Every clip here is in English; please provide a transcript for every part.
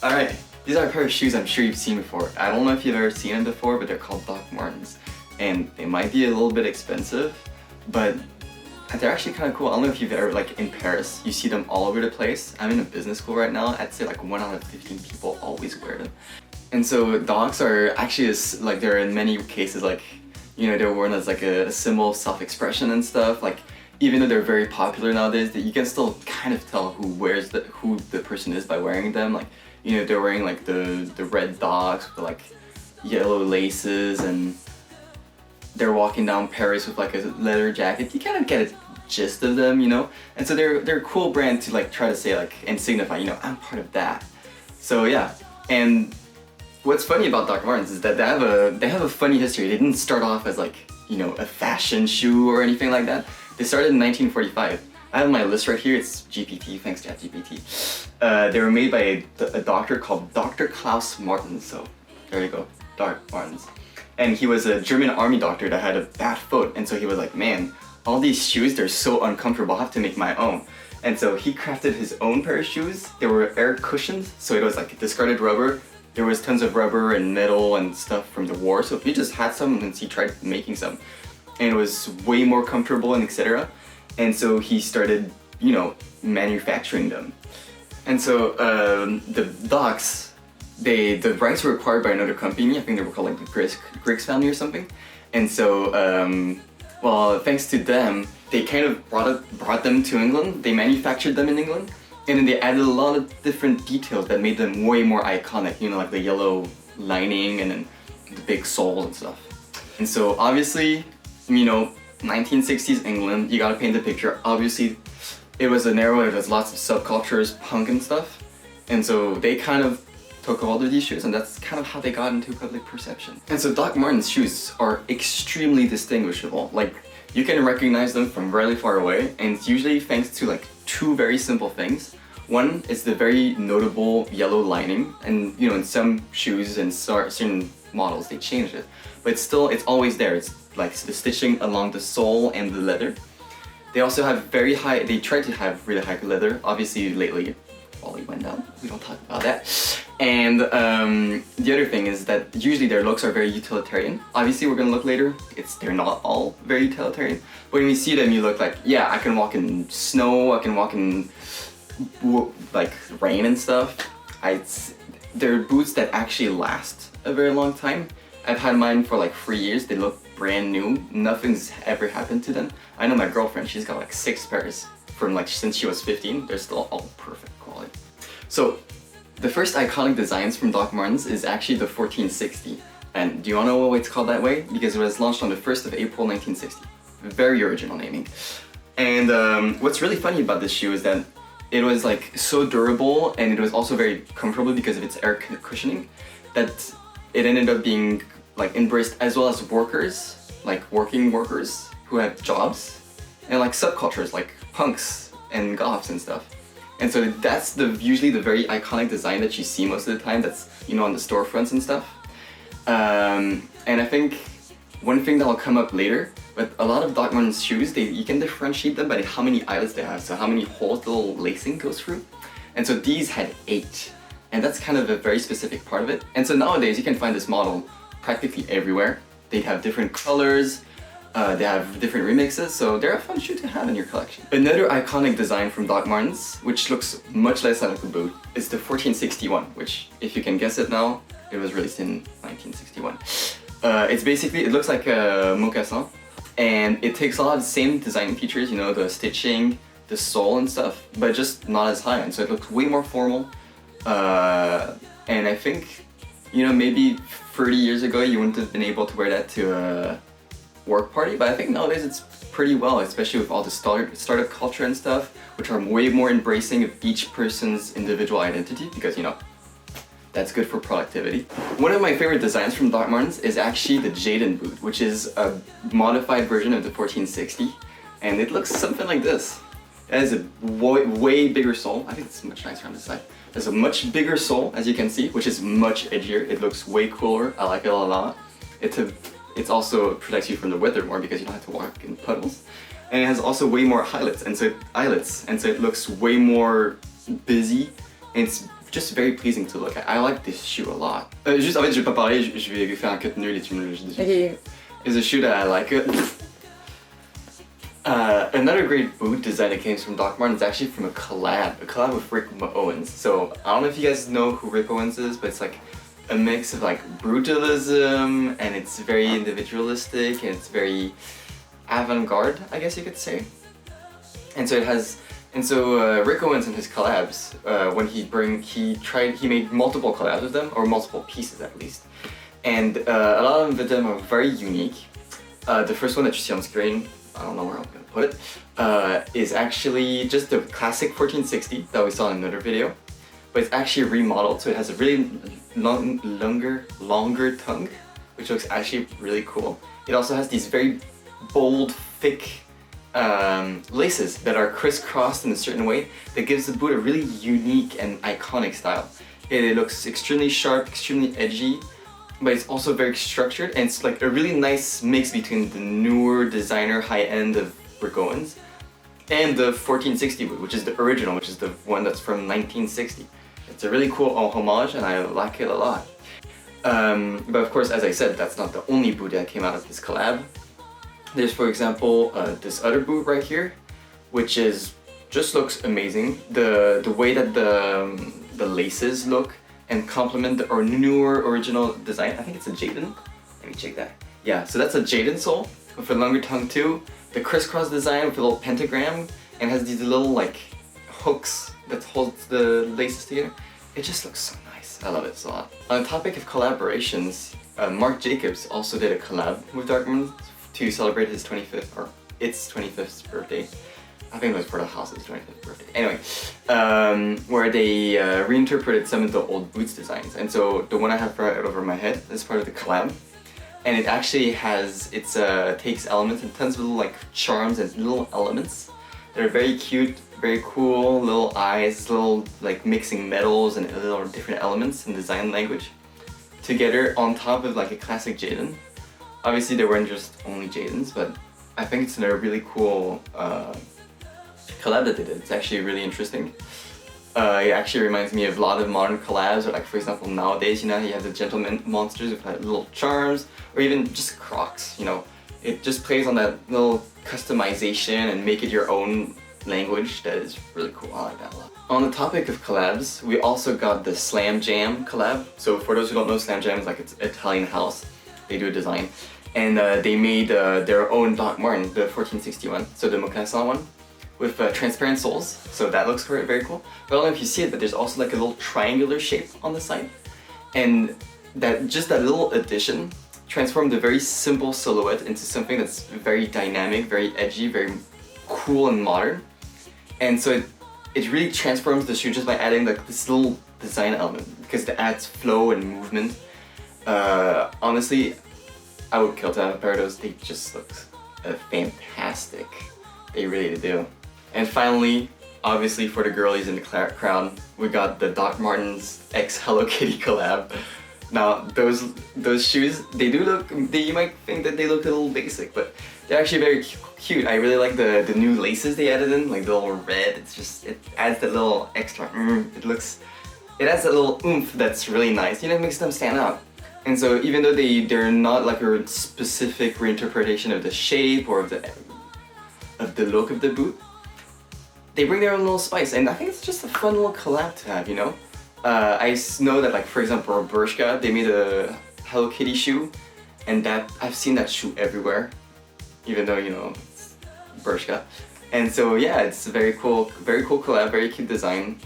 Alright, these are a pair of shoes I'm sure you've seen before. I don't know if you've ever seen them before, but they're called Doc Martens. And they might be a little bit expensive, but they're actually kind of cool. I don't know if you've ever, like in Paris, you see them all over the place. I'm in a business school right now. I'd say like 1 out of 15 people always wear them. And so docs are actually, like they're in many cases like, you know, they're worn as like a symbol of self-expression and stuff. Like, even though they're very popular nowadays, that you can still kind of tell who the person is by wearing them. Like, you know, they're wearing like the red docs with the, like yellow laces, and they're walking down Paris with like a leather jacket. You kind of get a gist of them, you know? And so they're a cool brand to like try to say like and signify, you know, I'm part of that. So yeah, and what's funny about Doc Martens is that they have a funny history. They didn't start off as like, you know, a fashion shoe or anything like that. They started in 1945. I have my list right here. It's GPT, thanks ChatGPT. They were made by a doctor called Dr. Klaus Martens. So there you go, Doc Martens. And he was a German army doctor that had a bad foot, and so he was like, man, all these shoes, they're so uncomfortable, I have to make my own. And so he crafted his own pair of shoes. They were air cushions, so it was like discarded rubber. There was tons of rubber and metal and stuff from the war, so he just had some and he tried making some. And it was way more comfortable and etc. And so he started, you know, manufacturing them. And so the docs, the rights were acquired by another company. I think they were called like the Griggs family or something. And so, well, thanks to them, they kind of brought them to England. They manufactured them in England, and then they added a lot of different details that made them way more iconic. You know, like the yellow lining and then the big soles and stuff. And so obviously, you know, 1960s England, you gotta paint the picture. Obviously, it was an era where there's lots of subcultures, punk and stuff. And so they kind of took all of these shoes, and that's kind of how they got into public perception. And so Doc Martens shoes are extremely distinguishable. Like, you can recognize them from really far away, and it's usually thanks to like 2 very simple things. One is the very notable yellow lining, and you know, in some shoes and certain models they changed it, but still it's always there. It's like the stitching along the sole and the leather. They also have they try to have really high leather. Obviously lately quality went down, we don't talk about that. And the other thing is that usually their looks are very utilitarian. Obviously we're gonna look later, they're not all very utilitarian, but when you see them you look like, yeah, I can walk in snow, I can walk in like rain and stuff. They're boots that actually last a very long time. I've had mine for like 3 years, they look brand new, nothing's ever happened to them. I know my girlfriend, she's got like 6 pairs from like since she was 15, they're still all perfect quality. So the first iconic designs from Doc Martens is actually the 1460. And do you wanna know why it's called that way? Because it was launched on the 1st of April 1960. Very original naming. And what's really funny about this shoe is that it was like so durable, and it was also very comfortable because of its air cushioning, that it ended up being like embraced as well as workers, like working workers who have jobs, and like subcultures like punks and goths and stuff. And so that's usually the very iconic design that you see most of the time, that's, you know, on the storefronts and stuff. And I think one thing that'll come up later, but a lot of Doc Martens shoes, you can differentiate them by how many eyelets they have, so how many holes the little lacing goes through. And so these had 8, and that's kind of a very specific part of it. And so nowadays you can find this model practically everywhere. They have different colors, they have different remixes, so they're a fun shoe to have in your collection. Another iconic design from Doc Martens, which looks much less like a boot, is the 1461, which, if you can guess it now, it was released in 1961. It's basically, it looks like a mocassin, and it takes a lot of the same design features, you know, the stitching, the sole and stuff, but just not as high, and so it looks way more formal. And I think, you know, maybe 30 years ago you wouldn't have been able to wear that to a work party, but I think nowadays it's pretty well, especially with all the startup culture and stuff, which are way more embracing of each person's individual identity, because, you know, that's good for productivity. One of my favorite designs from Doc Martens is actually the Jaden boot, which is a modified version of the 1460, and it looks something like this. It has a way bigger sole. I think it's much nicer on this side. There's a much bigger sole, as you can see, which is much edgier. It looks way cooler. I like it a lot. It's also protects you from the weather more because you don't have to walk in puddles. And it has also way more eyelets, and so it looks way more busy, and it's just very pleasing to look at. I like this shoe a lot. Juste, en fait, je vais pas parler, je vais faire un cut nul et tu me le dis. Okay. It's a shoe that I like. Another great boot design that came from Doc Martens is actually from a collab with Rick Owens. So I don't know if you guys know who Rick Owens is, but it's like a mix of like brutalism, and it's very individualistic, and it's very avant-garde, I guess you could say. And so Rick Owens and his collabs, when he made multiple collabs with them, or multiple pieces at least, and a lot of them are very unique. The first one that you see on screen, I don't know where I'm gonna put it, is actually just the classic 1460 that we saw in another video, but it's actually remodeled, so it has a really longer tongue, which looks actually really cool. It also has these very bold, thick laces that are crisscrossed in a certain way that gives the boot a really unique and iconic style. It looks extremely sharp, extremely edgy, but it's also very structured, and it's like a really nice mix between the newer designer high end of Rick Owens and the 1460 boot, which is the original, which is the one that's from 1960. It's a really cool homage, and I like it a lot. But of course, as I said, that's not the only boot that came out of this collab. There's, for example, this other boot right here, which just looks amazing. The way that the laces look and complement the newer original design. I think it's a Jaden. Let me check that. Yeah, so that's a Jaden sole with a longer tongue too. The crisscross design with a little pentagram, and has these little like hooks that hold the laces together. It just looks so nice. I love it a lot. On the topic of collaborations, Marc Jacobs also did a collab with Doc Martens to celebrate his 25th, or its 25th birthday. I think it was for the house's 25th birthday. Anyway, where they reinterpreted some of the old boots designs. And so the one I have right over my head is part of the collab. And it actually takes elements and tons of little like charms and little elements that are very cute, very cool, little eyes, little like mixing metals and little different elements in design language together on top of like a classic Jaden. Obviously there weren't just only Jadens, but I think it's a really cool collab that they did. It's actually really interesting. It actually reminds me of a lot of modern collabs, or like for example nowadays, you know, you have the gentleman monsters with like little charms, or even just Crocs, you know. It just plays on that little customization and make it your own language. That is really cool. I like that a lot. On the topic of collabs, we also got the Slam Jam collab. So for those who don't know, Slam Jam is like it's Italian house. They do a design, and they made their own Doc Marten, the 1461, so the mocassin one, with transparent soles. So that looks very, very cool. But I don't know if you see it, but there's also like a little triangular shape on the side, and that little addition transformed a very simple silhouette into something that's very dynamic, very edgy, very cool and modern. And so it really transforms the shoe just by adding like this little design element, because it adds flow and movement. Honestly, I would kill to have a pair of those. They just look fantastic. They really do. And finally, obviously for the girlies in the crowd, we got the Doc Martens X Hello Kitty collab. Now those shoes, you might think that they look a little basic, but they're actually very cute. I really like the new laces they added in, like the little red. It adds that little extra, it adds that little oomph that's really nice. You know, it makes them stand out. And so even though they're not like a specific reinterpretation of the shape or of the look of the boot, they bring their own little spice, and I think it's just a fun little collab to have, you know? I know that, like, for example, Bershka, they made a Hello Kitty shoe, and I've seen that shoe everywhere, even though, you know, it's Bershka. And so yeah, it's a very cool collab, very cute design.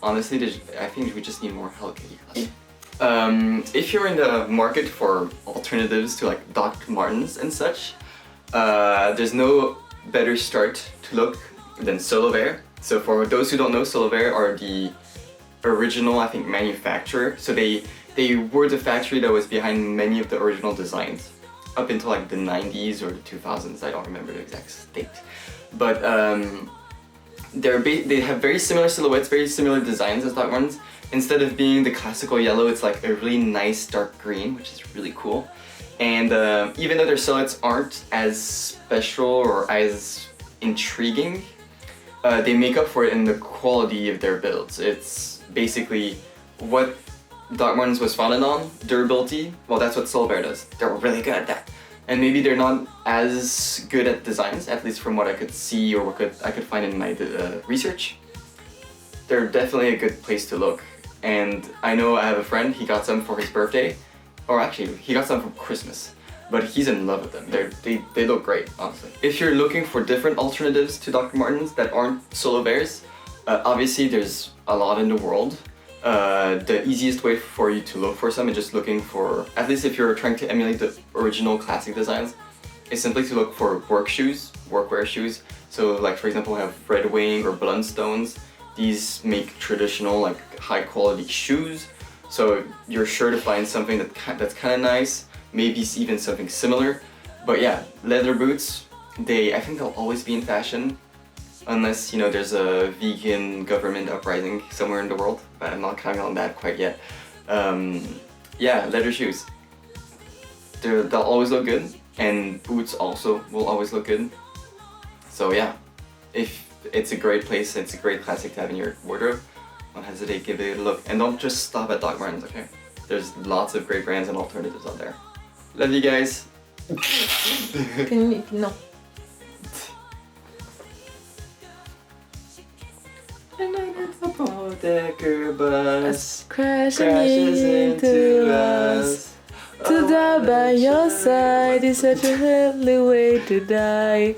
Honestly, I think we just need more Hello Kitty collabs. If you're in the market for alternatives to like Doc Martens and such, there's no better start to look than Solovair. So for those who don't know, Solovair are the original, I think, manufacturer. So they were the factory that was behind many of the original designs up until like the 90s or the 2000s. I don't remember the exact date. But they have very similar silhouettes, very similar designs as Doc Martens. Instead of being the classical yellow, it's like a really nice dark green, which is really cool. And even though their silhouettes aren't as special or as intriguing, they make up for it in the quality of their builds. basically what Doc Martens was founded on, durability. Well, that's what Solvay does. They're really good at that. And maybe they're not as good at designs, at least from what I could see or what I could find in my research. They're definitely a good place to look. And I know I have a friend, he got some for his birthday, or actually he got some for Christmas, but he's in love with them. They look great, honestly. If you're looking for different alternatives to Dr. Martens that aren't Solvay's, obviously there's a lot in the world. The easiest way for you to look for some is just looking for, at least if you're trying to emulate the original classic designs, is simply to look for work shoes, workwear shoes. So like for example, we have Red Wing or Blundstones. These make traditional like high quality shoes. So you're sure to find something that's kind of nice, maybe even something similar. But yeah, leather boots, I think they'll always be in fashion. Unless, you know, there's a vegan government uprising somewhere in the world, but I'm not counting on that quite yet. Yeah, leather shoes. They'll always look good, and boots also will always look good. So yeah, if it's a great place, it's a great classic to have in your wardrobe, don't hesitate, give it a look. And don't just stop at Doc Martens, okay? There's lots of great brands and alternatives out there. Love you guys. No. Decker bus Crashes into us. To die by your side is such a heavenly way to die.